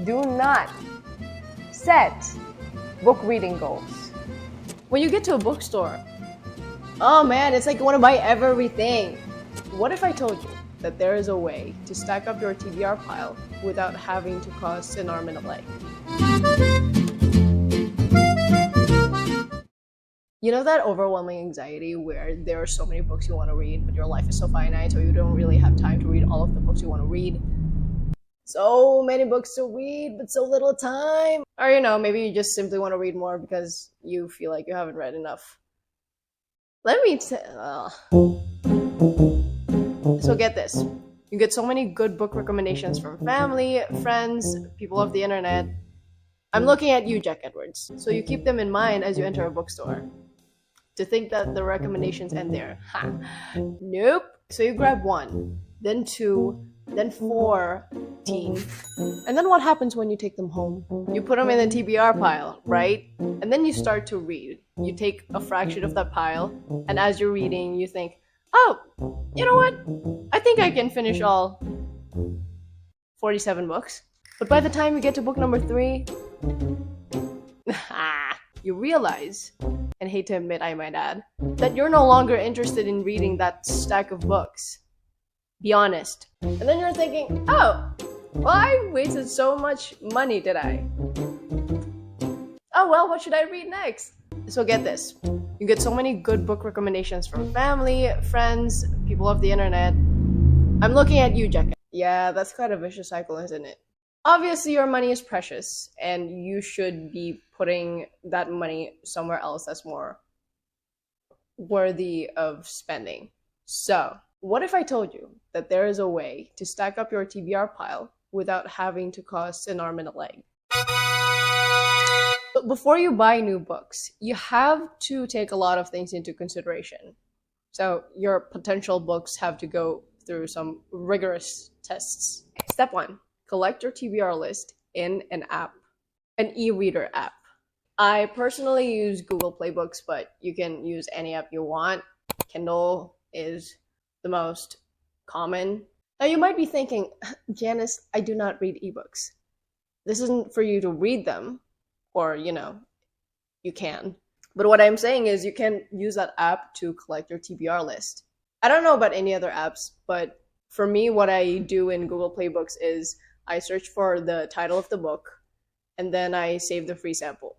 Do not set book reading goals. When you get to a bookstore, oh man, it's like you want to buy everything. What if I told you that there is a way to stack up your TBR pile without having to cost an arm and a leg? You know that overwhelming anxiety where there are so many books you want to read, but your life is so finite, so you don't really have time to read all of the books you want to read? So many books to read, but so little time. Or maybe you just simply want to read more because you feel like you haven't read enough. Let me tell. So get this. You get so many good book recommendations from family, friends, people of the internet. I'm looking at you, Jack Edwards. So you keep them in mind as you enter a bookstore. To think that the recommendations end there. Ha. Nope. So you grab 1, then 2, then 14. And then what happens when you take them home? You put them in the TBR pile, right? And then you start to read. You take a fraction of that pile, and as you're reading, you think, oh, you know what? I think I can finish all 47 books. But by the time you get to book number 3, you realize, and hate to admit I might add, that you're no longer interested in reading that stack of books. Be honest. And then you're thinking, oh, well, I wasted so much money, did I? Oh, well, what should I read next? So get this. You get so many good book recommendations from family, friends, people of the internet. I'm looking at you, Jack. Yeah, that's quite a vicious cycle, isn't it? Obviously, your money is precious, and you should be putting that money somewhere else that's more worthy of spending. So, what if I told you that there is a way to stack up your TBR pile without having to cost an arm and a leg? But before you buy new books, you have to take a lot of things into consideration. So, your potential books have to go through some rigorous tests. Step 1. Collect your TBR list in an app, an e-reader app. I personally use Google Play Books, but you can use any app you want. Kindle is the most common. Now you might be thinking, Janice, I do not read ebooks. This isn't for you to read them, or you can. But what I'm saying is you can use that app to collect your TBR list. I don't know about any other apps, but for me, what I do in Google Play Books is I search for the title of the book, and then I save the free sample.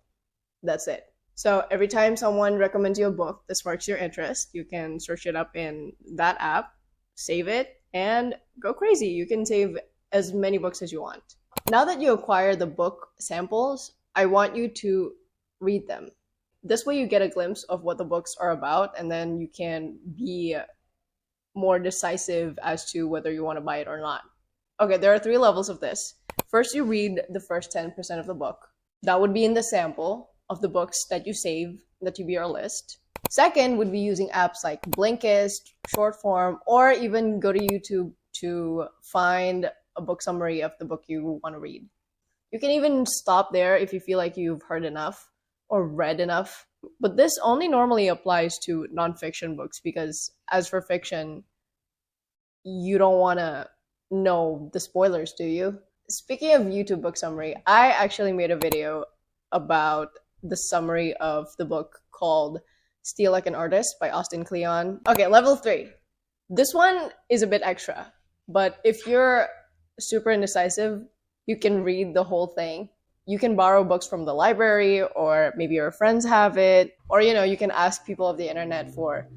That's it. So every time someone recommends you a book that sparks your interest, you can search it up in that app, save it, and go crazy. You can save as many books as you want. Now that you acquire the book samples, I want you to read them. This way you get a glimpse of what the books are about, and then you can be more decisive as to whether you want to buy it or not. Okay, there are 3 levels of this. First, you read the first 10% of the book. That would be in the sample of the books that you save in the TBR list. Second would be using apps like Blinkist, Shortform, or even go to YouTube to find a book summary of the book you want to read. You can even stop there if you feel like you've heard enough or read enough. But this only normally applies to nonfiction books because as for fiction, you don't want to know the spoilers, do you? Speaking of YouTube book summary, I actually made a video about the summary of the book called Steal Like an Artist by Austin Kleon. Okay, level 3. This one is a bit extra, but if you're super indecisive, you can read the whole thing. You can borrow books from the library, or maybe your friends have it, or you can ask people of the internet for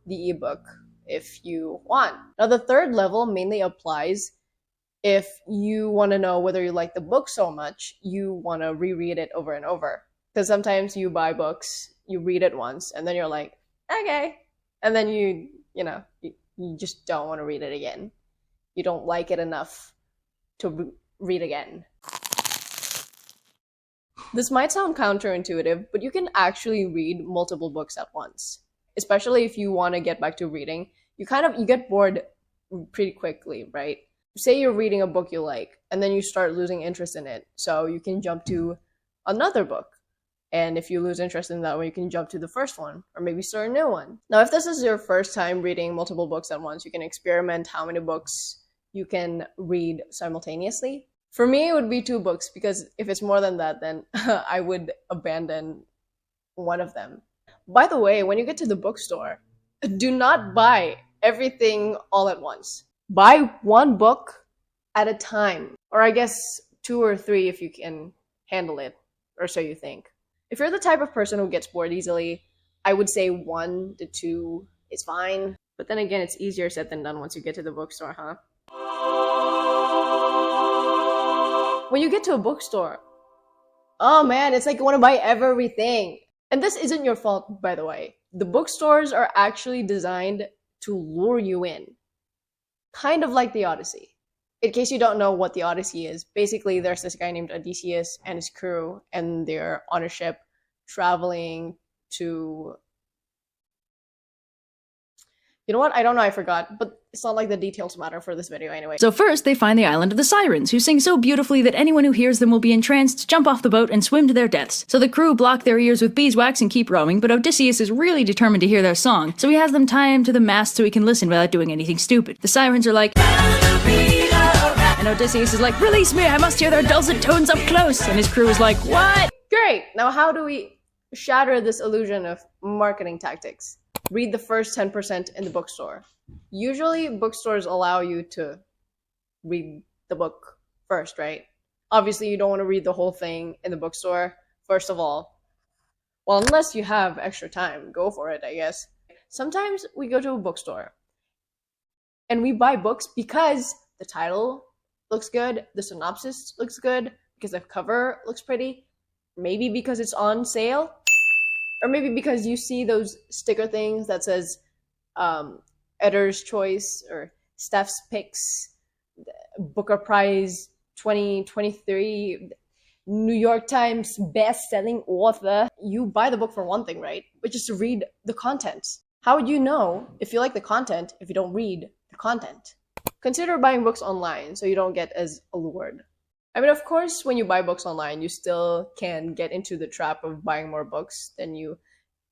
the ebook if you want. Now, the third level mainly applies if you want to know whether you like the book so much, you want to reread it over and over. Because sometimes you buy books, you read it once, and then you're like, okay. And then you just don't want to read it again. You don't like it enough to read again. This might sound counterintuitive, but you can actually read multiple books at once. Especially if you want to get back to reading. You get bored pretty quickly, right? Say you're reading a book you like, and then you start losing interest in it. So you can jump to another book. And if you lose interest in that one, you can jump to the first one, or maybe start a new one. Now, if this is your first time reading multiple books at once, you can experiment how many books you can read simultaneously. For me, it would be 2 books because if it's more than that, then I would abandon one of them. By the way, when you get to the bookstore, do not buy everything all at once. Buy one book at a time, or I guess 2 or 3 if you can handle it, or so you think. If you're the type of person who gets bored easily, I would say 1 to 2 is fine. But then again, it's easier said than done once you get to the bookstore, huh? When you get to a bookstore, oh man, it's like you want to buy everything. And this isn't your fault, by the way. The bookstores are actually designed to lure you in, kind of like the Odyssey. In case you don't know what the Odyssey is, basically there's this guy named Odysseus and his crew, and they're on a ship traveling to... You know what? I don't know, I forgot, but it's not like the details matter for this video anyway. So first, they find the island of the Sirens, who sing so beautifully that anyone who hears them will be entranced, jump off the boat, and swim to their deaths. So the crew block their ears with beeswax and keep rowing, but Odysseus is really determined to hear their song, so he has them tie him to the mast so he can listen without doing anything stupid. The Sirens are like, and Odysseus is like, release me, I must hear their dulcet tones up close, and his crew is like, what? Great! Now how do we shatter this illusion of marketing tactics? Read the first 10% in the bookstore. Usually, bookstores allow you to read the book first, right? Obviously, you don't want to read the whole thing in the bookstore, first of all. Well, unless you have extra time, go for it, I guess. Sometimes we go to a bookstore and we buy books because the title looks good, the synopsis looks good, because the cover looks pretty, maybe because it's on sale, or maybe because you see those sticker things that says editor's choice or Steph's picks, Booker Prize 2023, New York Times best-selling author. You buy the book for one thing, right? Which is to read the content. How would you know if you like the content if you don't read the content? Consider buying books online so you don't get as allured. I mean, of course, when you buy books online, you still can get into the trap of buying more books than you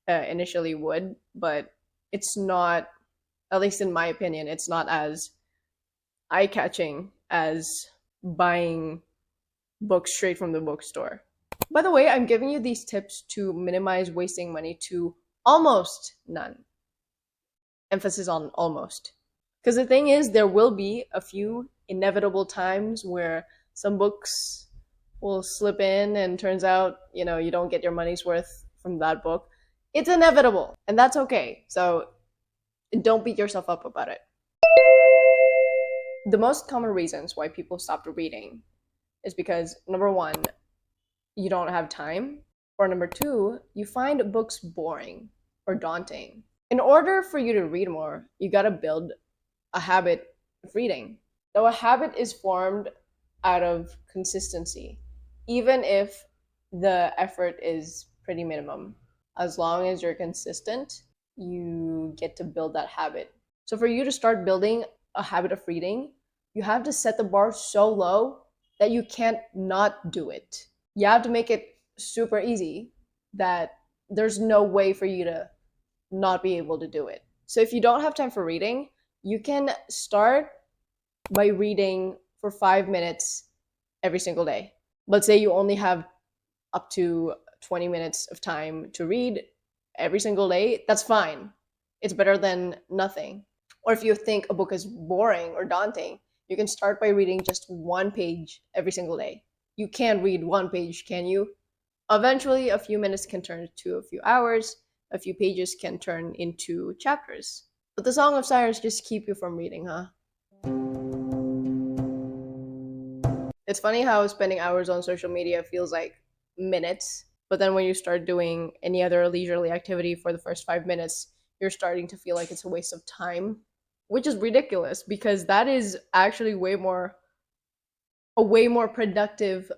initially would, but it's not, at least in my opinion, it's not as eye-catching as buying books straight from the bookstore. By the way, I'm giving you these tips to minimize wasting money to almost none. Emphasis on almost. Because the thing is, there will be a few inevitable times where some books will slip in and turns out, you don't get your money's worth from that book. It's inevitable, and that's okay. So don't beat yourself up about it. The most common reasons why people stop reading is because, number 1, you don't have time, or number 2, you find books boring or daunting. In order for you to read more, you gotta build a habit of reading. Now, a habit is formed out of consistency, even if the effort is pretty minimum. As long as you're consistent, you get to build that habit. So for you to start building a habit of reading, you have to set the bar so low that you can't not do it. You have to make it super easy that there's no way for you to not be able to do it. So if you don't have time for reading, you can start by reading for 5 minutes every single day. Let's say you only have up to 20 minutes of time to read every single day. That's fine. It's better than nothing. Or if you think a book is boring or daunting, you can start by reading just 1 page every single day. You can't read 1 page, can you? Eventually, a few minutes can turn to a few hours. A few pages can turn into chapters. But the Song of Sirens just keep you from reading, huh? It's funny how spending hours on social media feels like minutes, but then when you start doing any other leisurely activity for the first 5 minutes, you're starting to feel like it's a waste of time, which is ridiculous because that is actually a way more productive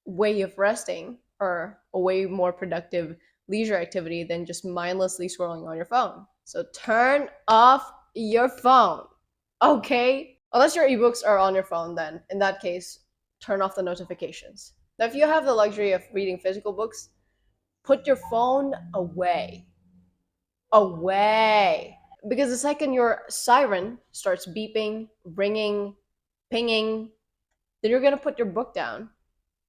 way of resting, or a way more productive leisure activity than just mindlessly scrolling on your phone. So turn off your phone, okay? Unless your ebooks are on your phone, then in that case, turn off the notifications. Now, if you have the luxury of reading physical books, put your phone away. Away. Because the second your siren starts beeping, ringing, pinging, then you're going to put your book down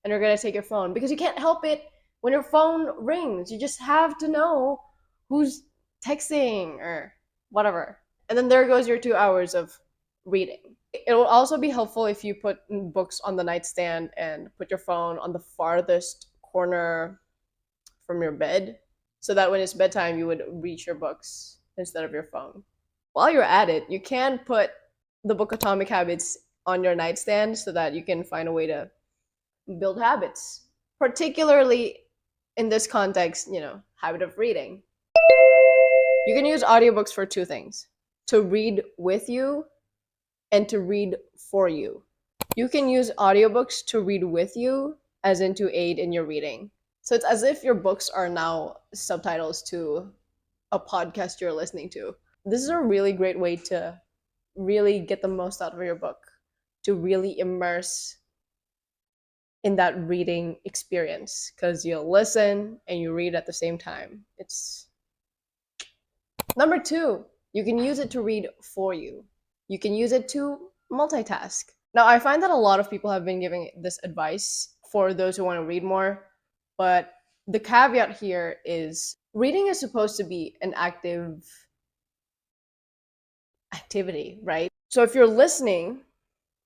and you're going to take your phone, because you can't help it when your phone rings. You just have to know who's texting or whatever. And then there goes your 2 hours of reading. It will also be helpful if you put books on the nightstand and put your phone on the farthest corner from your bed, so that when it's bedtime, you would reach your books instead of your phone. While you're at it, you can put the book Atomic Habits on your nightstand so that you can find a way to build habits, particularly in this context, habit of reading. You can use audiobooks for two things: to read with you and to read for you. You can use audiobooks to read with you, as in to aid in your reading. So it's as if your books are now subtitles to a podcast you're listening to. This is a really great way to really get the most out of your book, to really immerse in that reading experience, because you listen and you read at the same time. It's number two, you can use it to read for you. You can use it to multitask. Now, I find that a lot of people have been giving this advice for those who want to read more, but the caveat here is reading is supposed to be an activity, right? So if you're listening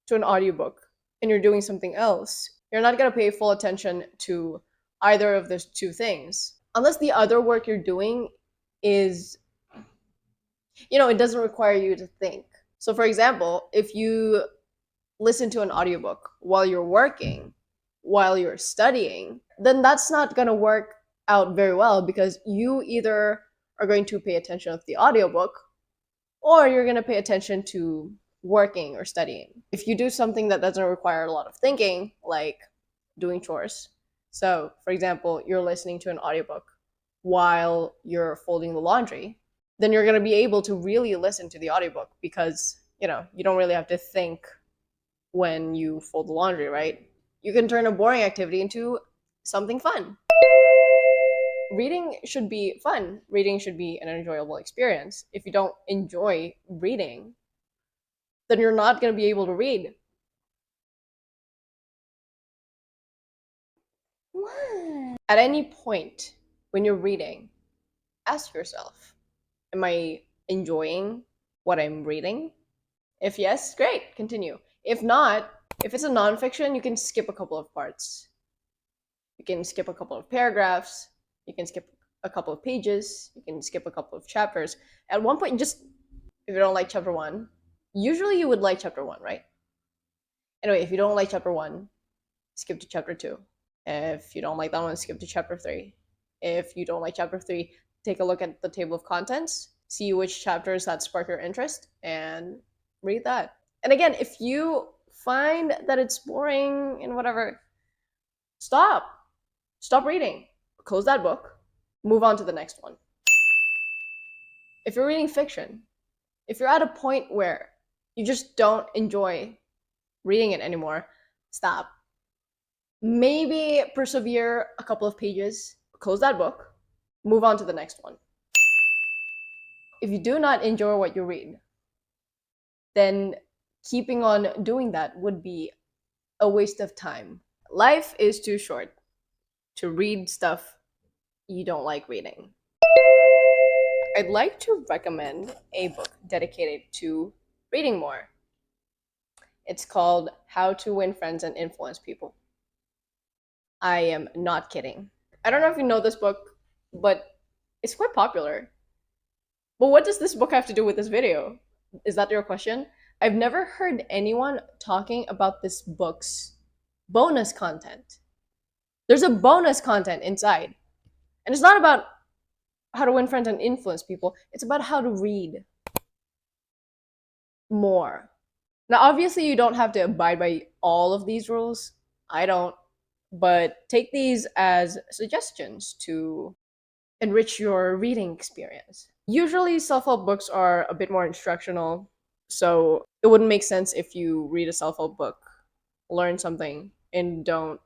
to an audiobook and you're doing something else, you're not going to pay full attention to either of those two things, unless the other work you're doing is, it doesn't require you to think. So for example, if you listen to an audiobook while you're working, while you're studying, then that's not going to work out very well, because you either are going to pay attention to the audiobook or you're going to pay attention to working or studying. If you do something that doesn't require a lot of thinking, like doing chores, so for example, you're listening to an audiobook while you're folding the laundry, then you're going to be able to really listen to the audiobook, because you don't really have to think when you fold the laundry, right? You can turn a boring activity into something fun. Reading should be fun. Reading should be an enjoyable experience. If you don't enjoy reading, then you're not going to be able to read. What? At any point when you're reading, ask yourself, am I enjoying what I'm reading? If yes, great, continue. If not, if it's a nonfiction, you can skip a couple of parts. You can skip a couple of paragraphs. You can skip a couple of pages. You can skip a couple of chapters. At one point, if you don't like chapter 1, usually you would like chapter 1, right? Anyway, if you don't like chapter 1, skip to chapter 2. If you don't like that one, skip to chapter 3. If you don't like chapter 3, take a look at the table of contents, see which chapters that spark your interest, and read that. And again, if you find that it's boring and whatever, stop reading. Close that book, move on to the next one. If you're reading fiction, if you're at a point where you just don't enjoy reading it anymore, stop. Maybe persevere a couple of pages, close that book, move on to the next one. If you do not enjoy what you read, then keeping on doing that would be a waste of time. Life is too short to read stuff you don't like reading. I'd like to recommend a book dedicated to reading more. It's called How to Win Friends and Influence People. I am not kidding. I don't know if you know this book, but it's quite popular. But what does this book have to do with this video? Is that your question? I've never heard anyone talking about this book's bonus content. There's a bonus content inside. And it's not about how to win friends and influence people. It's about how to read more. Now, obviously, you don't have to abide by all of these rules. I don't. But take these as suggestions to enrich your reading experience. Usually, self-help books are a bit more instructional, so it wouldn't make sense if you read a self-help book, learn something, and don't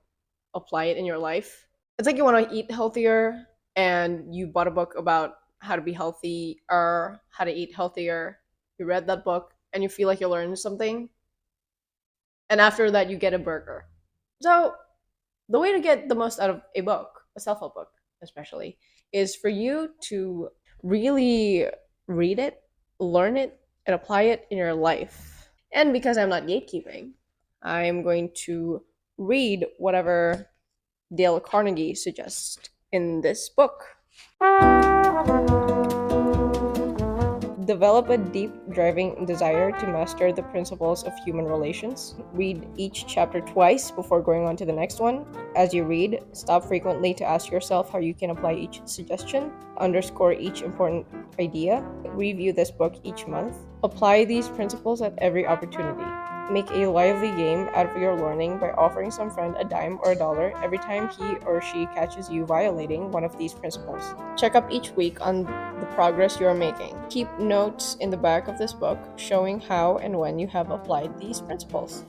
apply it in your life. It's like you want to eat healthier, and you bought a book about how to be healthy or how to eat healthier. You read that book, and you feel like you learned something, And after that, you get a burger. So the way to get the most out of a book, a self-help book especially, is for you to really read it, learn it, and apply it in your life. And because I'm not gatekeeping, I'm going to read whatever Dale Carnegie suggests in this book. Develop a deep, driving desire to master the principles of human relations. Read each chapter twice before going on to the next one. As you read, stop frequently to ask yourself how you can apply each suggestion. Underscore each important idea. Review this book each month. Apply these principles at every opportunity. Make a lively game out of your learning by offering some friend a dime or $1 every time he or she catches you violating one of these principles. Check up each week on the progress you are making. Keep notes in the back of this book showing how and when you have applied these principles.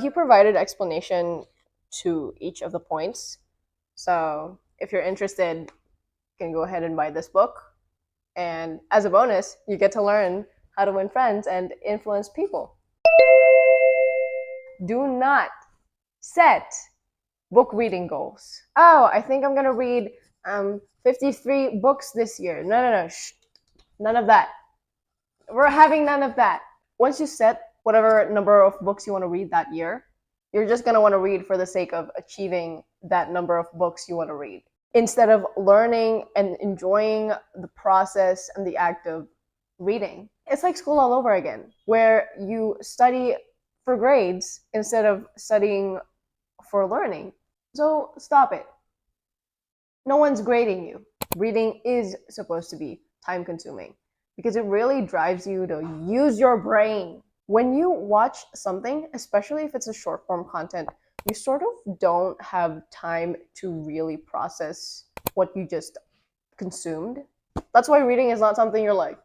He provided explanation to each of the points. So if you're interested, you can go ahead and buy this book. And as a bonus, you get to learn how to win friends and influence people. Do not set book reading goals. Oh, I think I'm gonna read 53 books this year. No. Shh. None of that. We're having none of that. Once you set whatever number of books you want to read that year, you're just gonna want to read for the sake of achieving that number of books you want to read, instead of learning and enjoying the process and the act of reading. It's like school all over again, where you study for grades instead of studying for learning. So stop it. No one's grading you. Reading is supposed to be time consuming because it really drives you to use your brain. When you watch something, especially if it's a short form content, you sort of don't have time to really process what you just consumed. That's why reading is not something you're like,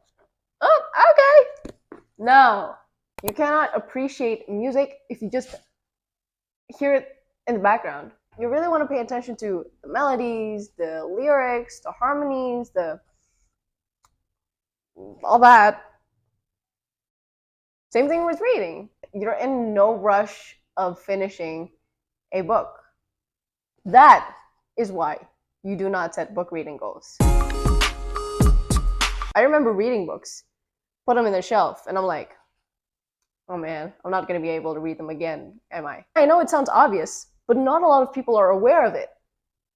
oh, okay. No, you cannot appreciate music if you just hear it in the background. You really want to pay attention to the melodies, the lyrics, the harmonies, all that. Same thing with reading. You're in no rush of finishing a book. That is why you do not set book reading goals. I remember reading books, put them in the shelf, and I'm like, oh man, I'm not going to be able to read them again, am I? I know it sounds obvious, but not a lot of people are aware of it.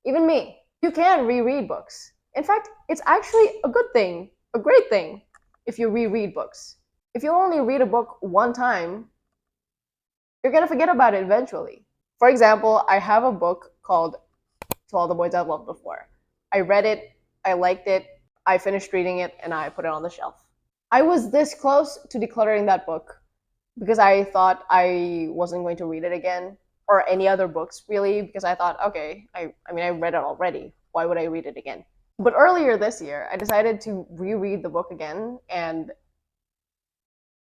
Even me. You can reread books. In fact, it's actually a good thing, a great thing, if you reread books. If you only read a book one time, you're going to forget about it eventually. For example, I have a book called To All the Boys I've Loved Before. I read it, I liked it, I finished reading it, and I put it on the shelf. I was this close to decluttering that book because I thought I wasn't going to read it again, or any other books really, because I thought, okay, I read it already. Why would I read it again? But earlier this year, I decided to reread the book again, and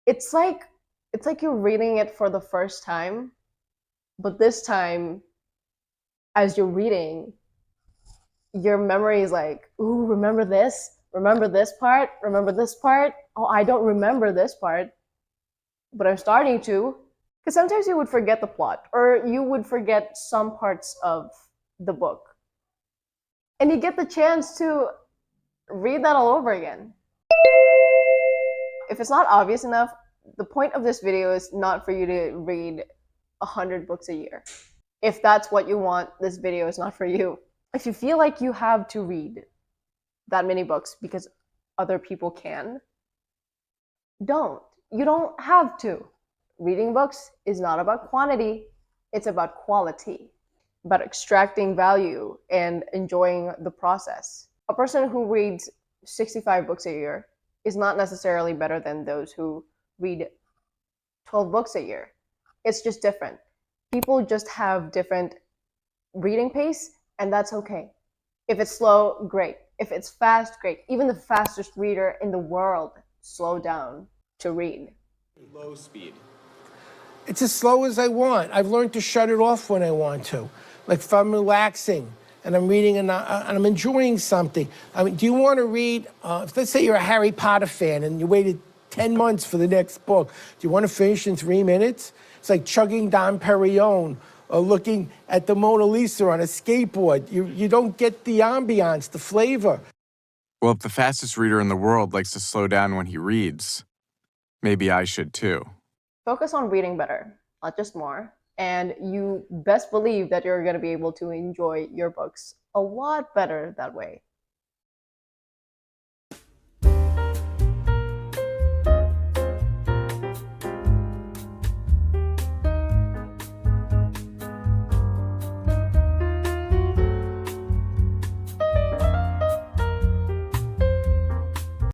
it's like you're reading it for the first time, but this time, as you're reading, your memory is like, ooh, remember this? Remember this part? Remember this part? Oh, I don't remember this part, but I'm starting to. Because sometimes you would forget the plot, or you would forget some parts of the book. And you get the chance to read that all over again. If it's not obvious enough, the point of this video is not for you to read 100 books a year. If that's what you want, this video is not for you. If you feel like you have to read that many books because other people can, don't. You don't have to. Reading books is not about quantity, it's about quality, about extracting value and enjoying the process. A person who reads 65 books a year is not necessarily better than those who read 12 books a year. It's just different. People just have different reading pace, and that's okay. If it's slow, great. If it's fast, great. Even the fastest reader in the world slow down to read. Low speed. It's as slow as I want. I've learned to shut it off when I want to. Like if I'm relaxing and I'm reading and I'm enjoying something. I mean, do you want to read, let's say you're a Harry Potter fan and you waited 10 months for the next book. Do you want to finish in 3 minutes? It's like chugging Dom Perignon or looking at the Mona Lisa on a skateboard. You don't get the ambiance, the flavor. Well, if the fastest reader in the world likes to slow down when he reads, maybe I should too. Focus on reading better, not just more. And you best believe that you're going to be able to enjoy your books a lot better that way.